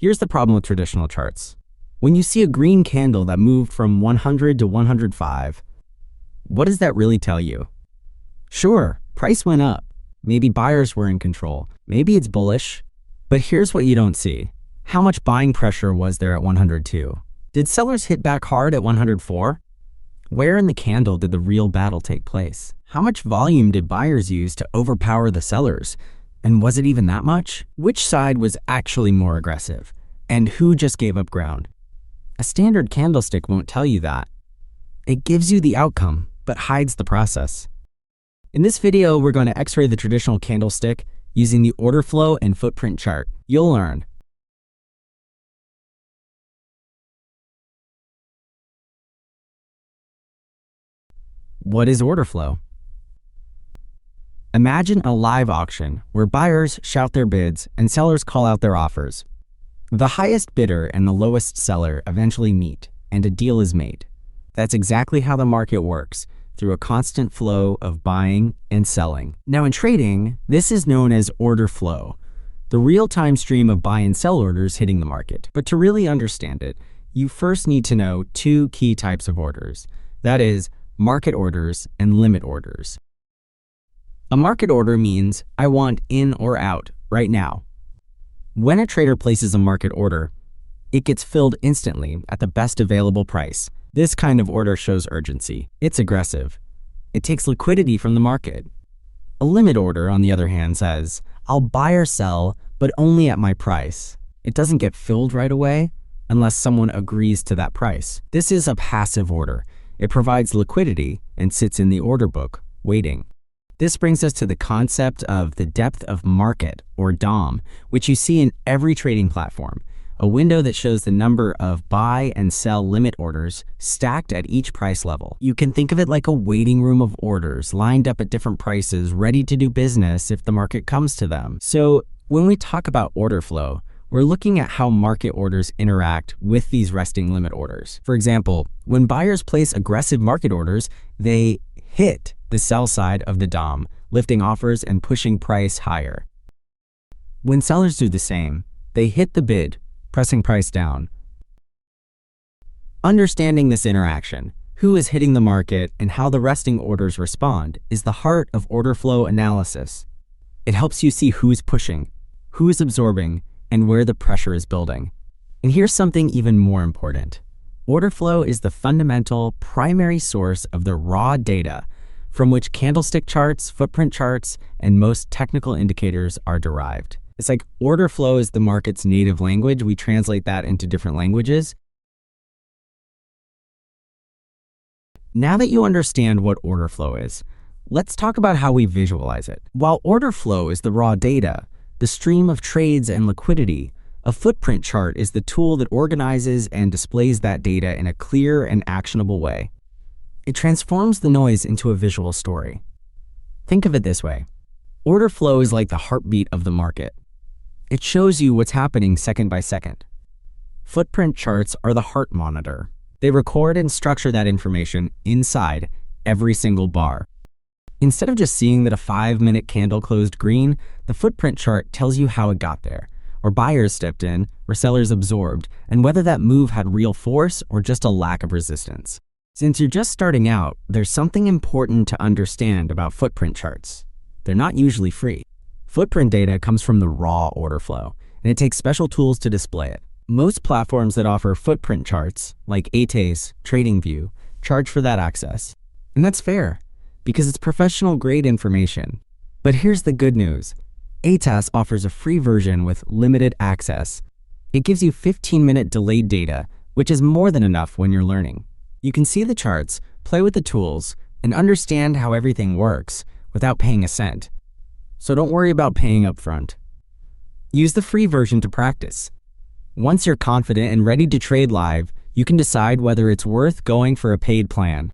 Here's the problem with traditional charts. When you see a green candle that moved from 100 to 105, what does that really tell you? Sure, price went up. Maybe buyers were in control. Maybe it's bullish. But here's what you don't see. How much buying pressure was there at 102? Did sellers hit back hard at 104? Where in the candle did the real battle take place? How much volume did buyers use to overpower the sellers? And was it even that much? Which side was actually more aggressive? And who just gave up ground? A standard candlestick won't tell you that. It gives you the outcome, but hides the process. In this video, we're going to x-ray the traditional candlestick using the order flow and footprint chart. You'll learn. What is order flow? Imagine a live auction where buyers shout their bids and sellers call out their offers. The highest bidder and the lowest seller eventually meet, and a deal is made. That's exactly how the market works, through a constant flow of buying and selling. Now in trading, this is known as order flow, the real-time stream of buy and sell orders hitting the market. But to really understand it, you first need to know two key types of orders. That is, market orders and limit orders. A market order means I want in or out right now. When a trader places a market order, it gets filled instantly at the best available price. This kind of order shows urgency. It's aggressive. It takes liquidity from the market. A limit order, on the other hand, says, I'll buy or sell, but only at my price. It doesn't get filled right away unless someone agrees to that price. This is a passive order. It provides liquidity and sits in the order book, waiting. This brings us to the concept of the depth of market, or DOM, which you see in every trading platform, a window that shows the number of buy and sell limit orders stacked at each price level. You can think of it like a waiting room of orders lined up at different prices, ready to do business if the market comes to them. So when we talk about order flow, we're looking at how market orders interact with these resting limit orders. For example, when buyers place aggressive market orders, they hit the sell side of the DOM, lifting offers and pushing price higher. When sellers do the same, they hit the bid, pressing price down. Understanding this interaction, who is hitting the market and how the resting orders respond, is the heart of order flow analysis. It helps you see who's pushing, who's absorbing, and where the pressure is building. And here's something even more important. Order flow is the fundamental primary source of the raw data from which candlestick charts, footprint charts, and most technical indicators are derived. It's like order flow is the market's native language. We translate that into different languages. Now that you understand what order flow is, let's talk about how we visualize it. While order flow is the raw data, the stream of trades and liquidity, a footprint chart is the tool that organizes and displays that data in a clear and actionable way. It transforms the noise into a visual story. Think of it this way. Order flow is like the heartbeat of the market. It shows you what's happening second by second. Footprint charts are the heart monitor. They record and structure that information inside every single bar. Instead of just seeing that a 5-minute candle closed green, the footprint chart tells you how it got there, or buyers stepped in, or sellers absorbed, and whether that move had real force or just a lack of resistance. Since you're just starting out, there's something important to understand about footprint charts. They're not usually free. Footprint data comes from the raw order flow, and it takes special tools to display it. Most platforms that offer footprint charts, like ATAS, TradingView, charge for that access. And that's fair, because it's professional-grade information. But here's the good news. ATAS offers a free version with limited access. It gives you 15-minute delayed data, which is more than enough when you're learning. You can see the charts, play with the tools, and understand how everything works without paying a cent. So don't worry about paying up front. Use the free version to practice. Once you're confident and ready to trade live, you can decide whether it's worth going for a paid plan.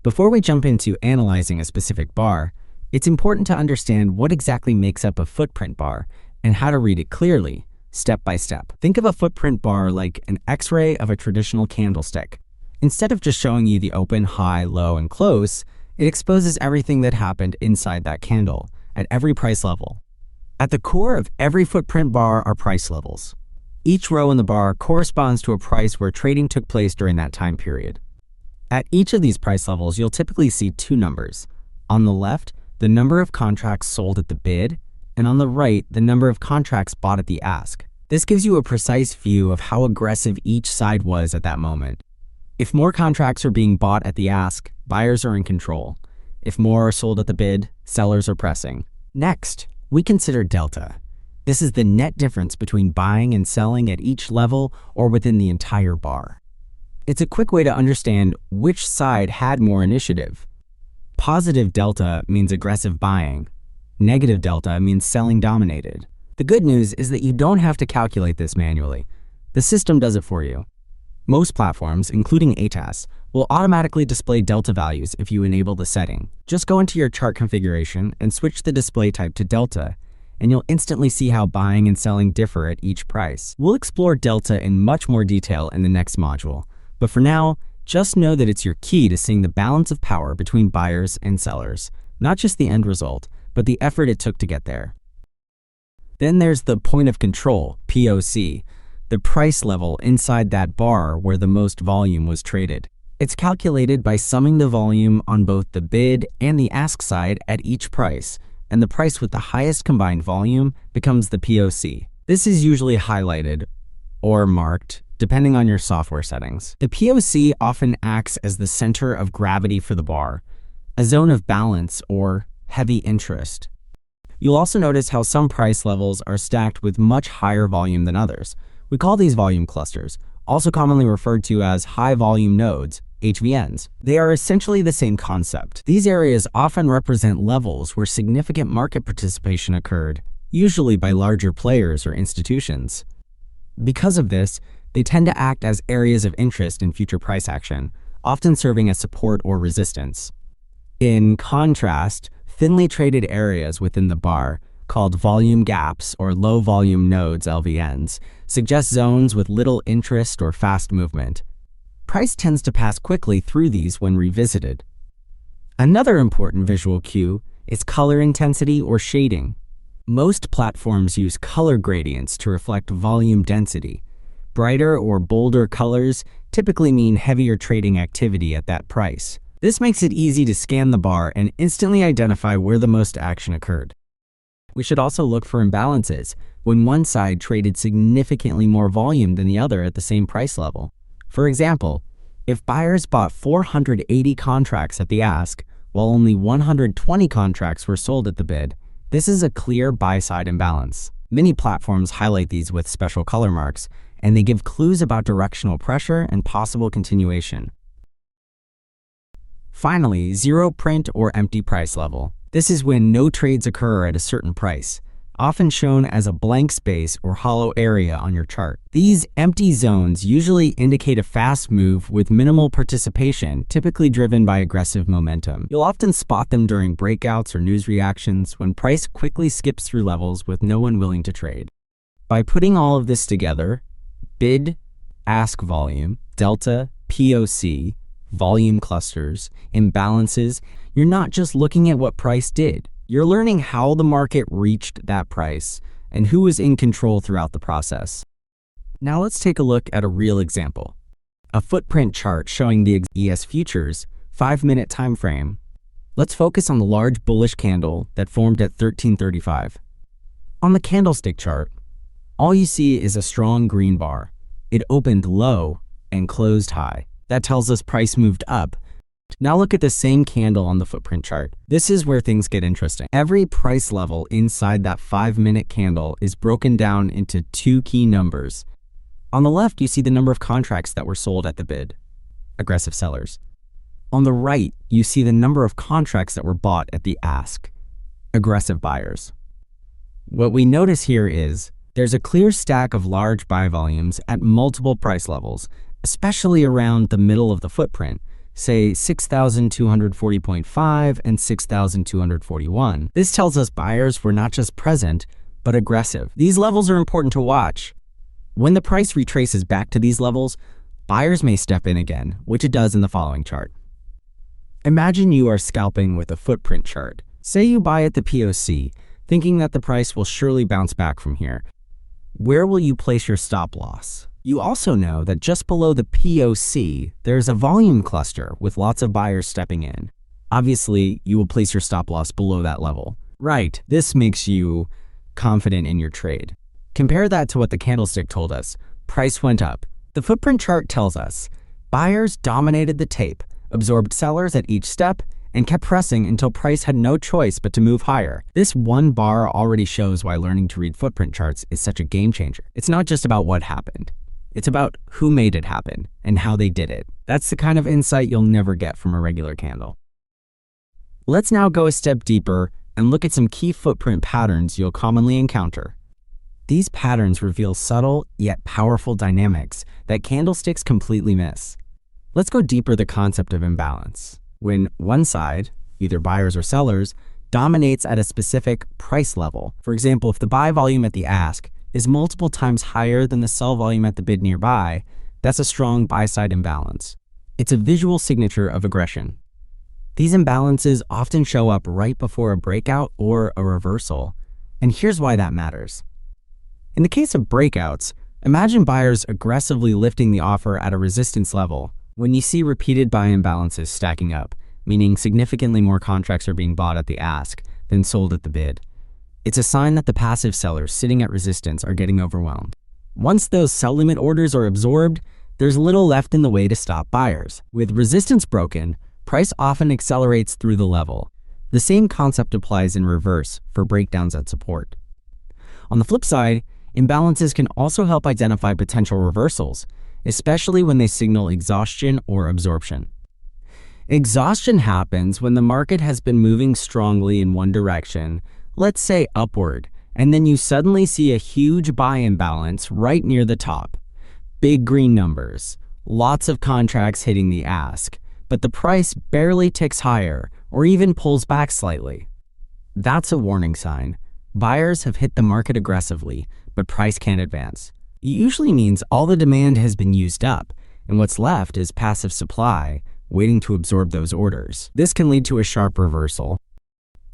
Before we jump into analyzing a specific bar, it's important to understand what exactly makes up a footprint bar and how to read it clearly, step by step. Think of a footprint bar like an X-ray of a traditional candlestick. Instead of just showing you the open, high, low, and close, it exposes everything that happened inside that candle at every price level. At the core of every footprint bar are price levels. Each row in the bar corresponds to a price where trading took place during that time period. At each of these price levels, you'll typically see two numbers. On the left, the number of contracts sold at the bid, and on the right, the number of contracts bought at the ask. This gives you a precise view of how aggressive each side was at that moment. If more contracts are being bought at the ask, buyers are in control. If more are sold at the bid, sellers are pressing. Next, we consider delta. This is the net difference between buying and selling at each level or within the entire bar. It's a quick way to understand which side had more initiative. Positive delta means aggressive buying. Negative delta means selling dominated. The good news is that you don't have to calculate this manually. The system does it for you. Most platforms, including ATAS, will automatically display delta values if you enable the setting. Just go into your chart configuration and switch the display type to delta, and you'll instantly see how buying and selling differ at each price. We'll explore delta in much more detail in the next module, but for now, just know that it's your key to seeing the balance of power between buyers and sellers, not just the end result, but the effort it took to get there. Then there's the point of control, POC, the price level inside that bar where the most volume was traded. It's calculated by summing the volume on both the bid and the ask side at each price, and the price with the highest combined volume becomes the POC. This is usually highlighted or marked, depending on your software settings. The POC often acts as the center of gravity for the bar, a zone of balance or heavy interest. You'll also notice how some price levels are stacked with much higher volume than others. We call these volume clusters, also commonly referred to as high volume nodes, HVNs. They are essentially the same concept. These areas often represent levels where significant market participation occurred, usually by larger players or institutions. Because of this, they tend to act as areas of interest in future price action, often serving as support or resistance. In contrast, thinly traded areas within the bar, called volume gaps or low volume nodes LVNs, suggest zones with little interest or fast movement. Price tends to pass quickly through these when revisited. Another important visual cue is color intensity or shading. Most platforms use color gradients to reflect volume density. Brighter or bolder colors typically mean heavier trading activity at that price. This makes it easy to scan the bar and instantly identify where the most action occurred. We should also look for imbalances, when one side traded significantly more volume than the other at the same price level. For example, if buyers bought 480 contracts at the ask, while only 120 contracts were sold at the bid, this is a clear buy-side imbalance. Many platforms highlight these with special color marks, and they give clues about directional pressure and possible continuation. Finally, zero print or empty price level. This is when no trades occur at a certain price, often shown as a blank space or hollow area on your chart. These empty zones usually indicate a fast move with minimal participation, typically driven by aggressive momentum. You'll often spot them during breakouts or news reactions when price quickly skips through levels with no one willing to trade. By putting all of this together, bid, ask volume, delta, POC, volume clusters, imbalances, you're not just looking at what price did. You're learning how the market reached that price and who was in control throughout the process. Now let's take a look at a real example. A footprint chart showing the ES futures 5-minute time frame. Let's focus on the large bullish candle that formed at 1335. On the candlestick chart, all you see is a strong green bar. It opened low and closed high. That tells us price moved up. Now look at the same candle on the footprint chart. This is where things get interesting. Every price level inside that 5-minute candle is broken down into two key numbers. On the left, you see the number of contracts that were sold at the bid, aggressive sellers. On the right, you see the number of contracts that were bought at the ask, aggressive buyers. What we notice here is there's a clear stack of large buy volumes at multiple price levels, especially around the middle of the footprint, say 6,240.5 and 6,241. This tells us buyers were not just present, but aggressive. These levels are important to watch. When the price retraces back to these levels, buyers may step in again, which it does in the following chart. Imagine you are scalping with a footprint chart. Say you buy at the POC, thinking that the price will surely bounce back from here. Where will you place your stop loss? You also know that just below the POC, there's a volume cluster with lots of buyers stepping in. Obviously, you will place your stop loss below that level. Right, this makes you confident in your trade. Compare that to what the candlestick told us. Price went up. The footprint chart tells us buyers dominated the tape, absorbed sellers at each step, and kept pressing until price had no choice but to move higher. This one bar already shows why learning to read footprint charts is such a game changer. It's not just about what happened. It's about who made it happen and how they did it. That's the kind of insight you'll never get from a regular candle. Let's now go a step deeper and look at some key footprint patterns you'll commonly encounter. These patterns reveal subtle yet powerful dynamics that candlesticks completely miss. Let's go deeper the concept of imbalance. When one side, either buyers or sellers, dominates at a specific price level. For example, if the buy volume at the ask is multiple times higher than the sell volume at the bid nearby, that's a strong buy-side imbalance. It's a visual signature of aggression. These imbalances often show up right before a breakout or a reversal, and here's why that matters. In the case of breakouts, imagine buyers aggressively lifting the offer at a resistance level. When you see repeated buy imbalances stacking up, meaning significantly more contracts are being bought at the ask than sold at the bid, it's a sign that the passive sellers sitting at resistance are getting overwhelmed. Once those sell limit orders are absorbed, there's little left in the way to stop buyers. With resistance broken, price often accelerates through the level. The same concept applies in reverse for breakdowns at support. On the flip side, imbalances can also help identify potential reversals, especially when they signal exhaustion or absorption. Exhaustion happens when the market has been moving strongly in one direction, let's say upward, and then you suddenly see a huge buy imbalance right near the top. Big green numbers, lots of contracts hitting the ask, but the price barely ticks higher or even pulls back slightly. That's a warning sign. Buyers have hit the market aggressively, but price can't advance. It usually means all the demand has been used up, and what's left is passive supply, waiting to absorb those orders. This can lead to a sharp reversal.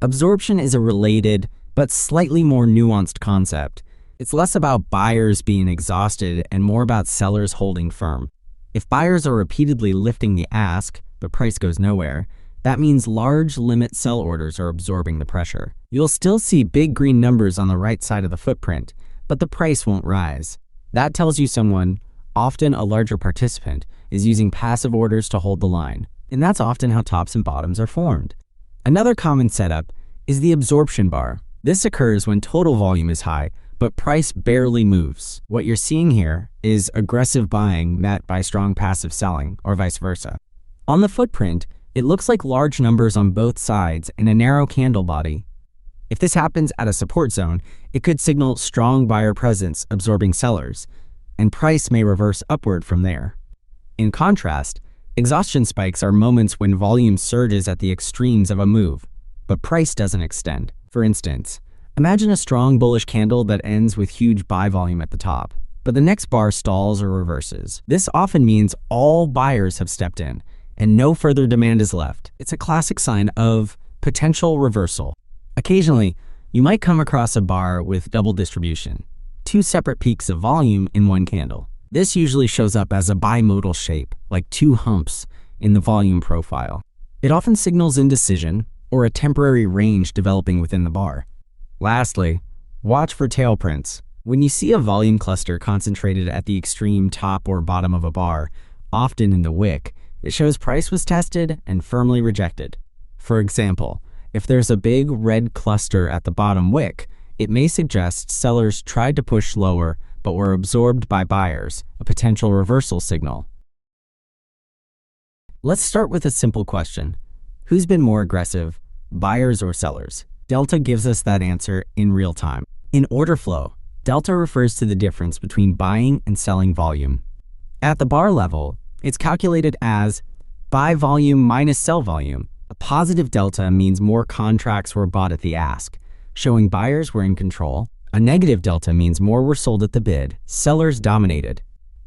Absorption is a related, but slightly more nuanced concept. It's less about buyers being exhausted and more about sellers holding firm. If buyers are repeatedly lifting the ask, but price goes nowhere, that means large limit sell orders are absorbing the pressure. You'll still see big green numbers on the right side of the footprint, but the price won't rise. That tells you someone, often a larger participant, is using passive orders to hold the line, and that's often how tops and bottoms are formed. Another common setup is the absorption bar. This occurs when total volume is high, but price barely moves. What you're seeing here is aggressive buying met by strong passive selling, or vice versa. On the footprint, it looks like large numbers on both sides in a narrow candle body. If this happens at a support zone, it could signal strong buyer presence absorbing sellers, and price may reverse upward from there. In contrast, exhaustion spikes are moments when volume surges at the extremes of a move, but price doesn't extend. For instance, imagine a strong bullish candle that ends with huge buy volume at the top, but the next bar stalls or reverses. This often means all buyers have stepped in, and no further demand is left. It's a classic sign of potential reversal. Occasionally, you might come across a bar with double distribution, two separate peaks of volume in one candle. This usually shows up as a bimodal shape, like two humps in the volume profile. It often signals indecision or a temporary range developing within the bar. Lastly, watch for tail prints. When you see a volume cluster concentrated at the extreme top or bottom of a bar, often in the wick, it shows price was tested and firmly rejected. For example, if there's a big red cluster at the bottom wick, it may suggest sellers tried to push lower but were absorbed by buyers, a potential reversal signal. Let's start with a simple question. Who's been more aggressive, buyers or sellers? Delta gives us that answer in real time. In order flow, delta refers to the difference between buying and selling volume. At the bar level, it's calculated as buy volume minus sell volume. A positive delta means more contracts were bought at the ask, showing buyers were in control. A negative delta means more were sold at the bid, sellers dominated.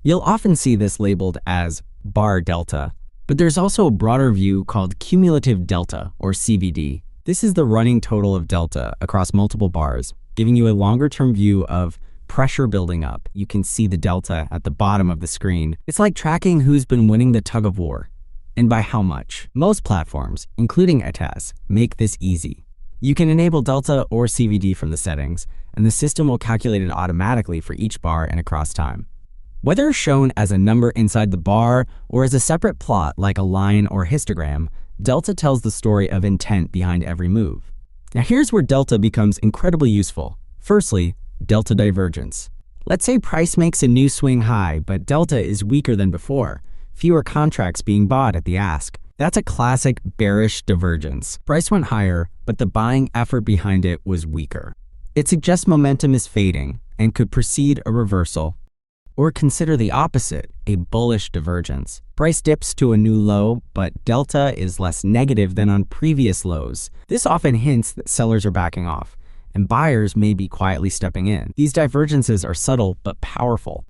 You'll often see this labeled as bar delta, but there's also a broader view called cumulative delta, or CVD. This is the running total of delta across multiple bars, giving you a longer-term view of pressure building up. You can see the delta at the bottom of the screen. It's like tracking who's been winning the tug of war, and by how much. Most platforms, including ETAs, make this easy. You can enable delta or CVD from the settings, and the system will calculate it automatically for each bar and across time. Whether shown as a number inside the bar or as a separate plot like a line or histogram, delta tells the story of intent behind every move. Now here's where delta becomes incredibly useful. Firstly, delta divergence. Let's say price makes a new swing high, but delta is weaker than before, fewer contracts being bought at the ask. That's a classic bearish divergence. Price went higher, but the buying effort behind it was weaker. It suggests momentum is fading and could precede a reversal. Or consider the opposite, a bullish divergence. Price dips to a new low, but delta is less negative than on previous lows. This often hints that sellers are backing off, and buyers may be quietly stepping in. These divergences are subtle but powerful.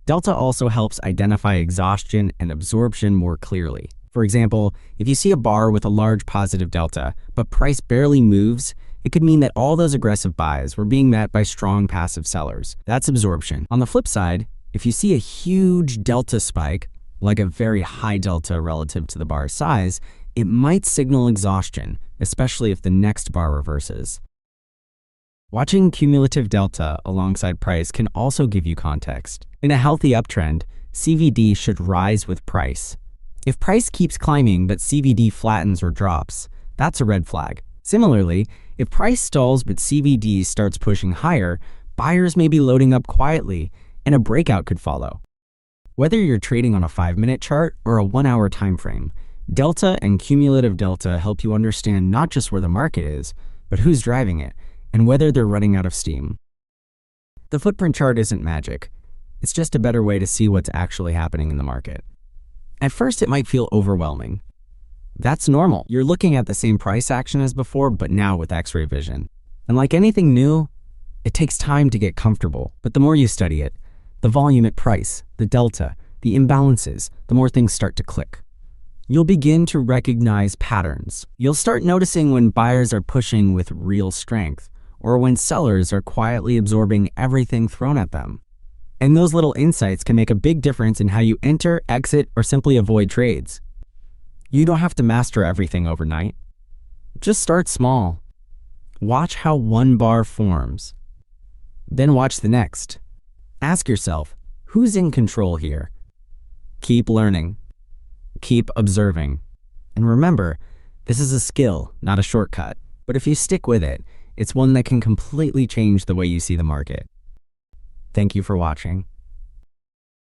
Delta also helps identify exhaustion and absorption more clearly. For example, if you see a bar with a large positive delta, but price barely moves, it could mean that all those aggressive buys were being met by strong passive sellers. That's absorption. On the flip side, if you see a huge delta spike, like a very high delta relative to the bar's size, it might signal exhaustion, especially if the next bar reverses. Watching cumulative delta alongside price can also give you context. In a healthy uptrend, CVD should rise with price. If price keeps climbing but CVD flattens or drops, that's a red flag. Similarly, if price stalls but CVD starts pushing higher, buyers may be loading up quietly, and a breakout could follow. Whether you're trading on a 5-minute chart or a 1-hour time frame, delta and cumulative delta help you understand not just where the market is, but who's driving it, and whether they're running out of steam. The footprint chart isn't magic. It's just a better way to see what's actually happening in the market. At first, it might feel overwhelming. That's normal. You're looking at the same price action as before, but now with X-ray vision. And like anything new, it takes time to get comfortable. But the more you study it, the volume at price, the delta, the imbalances, the more things start to click. You'll begin to recognize patterns. You'll start noticing when buyers are pushing with real strength, or when sellers are quietly absorbing everything thrown at them. And those little insights can make a big difference in how you enter, exit, or simply avoid trades. You don't have to master everything overnight. Just start small. Watch how one bar forms. Then watch the next. Ask yourself, who's in control here? Keep learning. Keep observing. And remember, this is a skill, not a shortcut. But if you stick with it, it's one that can completely change the way you see the market. Thank you for watching.